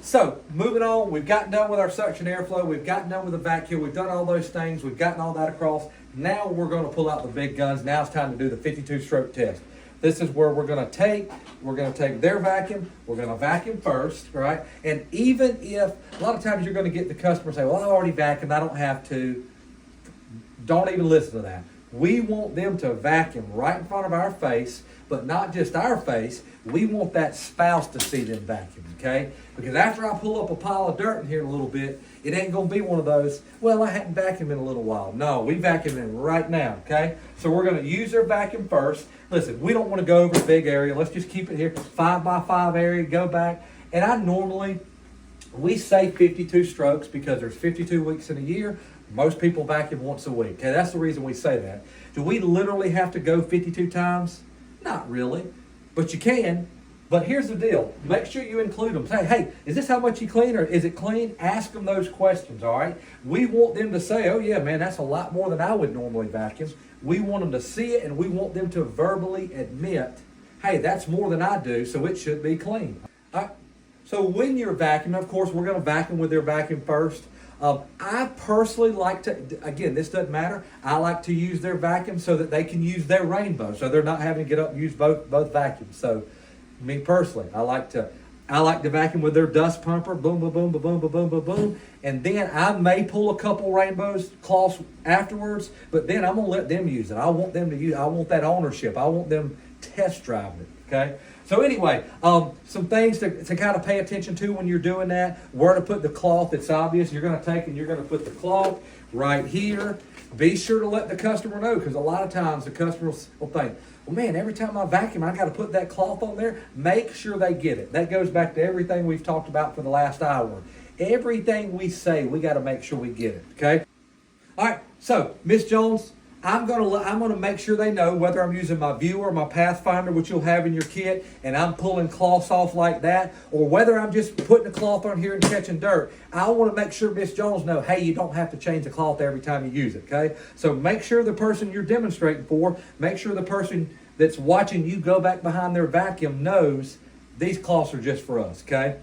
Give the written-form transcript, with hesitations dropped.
So moving on, we've gotten done with our suction airflow, we've gotten done with the vacuum, we've done all those things, we've gotten all that across. Now we're going to pull out the big guns. Now it's time to do the 52 stroke test. This is where we're going to take their vacuum, we're going to vacuum first, right? And even if, a lot of times you're going to get the customer say, well, I already vacuumed, I don't have to. Don't even listen to that. We want them to vacuum right in front of our face, but not just our face. We want that spouse to see them vacuum, okay? Because after I pull up a pile of dirt in here in a little bit, it ain't going to be one of those, well, I hadn't vacuumed in a little while. No, we vacuum in right now, okay? So we're going to use their vacuum first. Listen, we don't want to go over a big area. Let's just keep it here, 5x5 area, go back. And I normally, we say 52 strokes because there's 52 weeks in a year. Most people vacuum once a week. Okay, that's the reason we say that. Do we literally have to go 52 times? Not really, but you can. But here's the deal. Make sure you include them. Say, hey, is this how much you clean or is it clean? Ask them those questions, all right? We want them to say, oh yeah, man, that's a lot more than I would normally vacuum. We want them to see it and we want them to verbally admit, hey, that's more than I do, so it should be clean. All right? So when you're vacuuming, of course, we're going to vacuum with their vacuum first. I personally like to, again, this doesn't matter. I like to use their vacuum so that they can use their rainbow, so they're not having to get up and use both vacuums. So, me personally, I like to vacuum with their dust pumper, boom, boom, boom, boom, boom, boom, boom, boom, boom, and then I may pull a couple rainbows cloths afterwards, but then I'm gonna let them use it. I want them to use. I want that ownership. I want them test driving it. Okay. So anyway, some things to kind of pay attention to when you're doing that. Where to put the cloth, it's obvious. You're going to take and you're going to put the cloth right here. Be sure to let the customer know, because a lot of times the customers will think, well, man, every time I vacuum, I got to put that cloth on there. Make sure they get it. That goes back to everything we've talked about for the last hour. Everything we say, we got to make sure we get it, okay? All right, so, Miss Jones, I'm gonna make sure they know whether I'm using my viewer or my Pathfinder, which you'll have in your kit, and I'm pulling cloths off like that, or whether I'm just putting a cloth on here and catching dirt. I want to make sure Miss Jones know, hey, you don't have to change the cloth every time you use it, okay? So make sure the person you're demonstrating for, make sure the person that's watching you go back behind their vacuum knows these cloths are just for us, okay?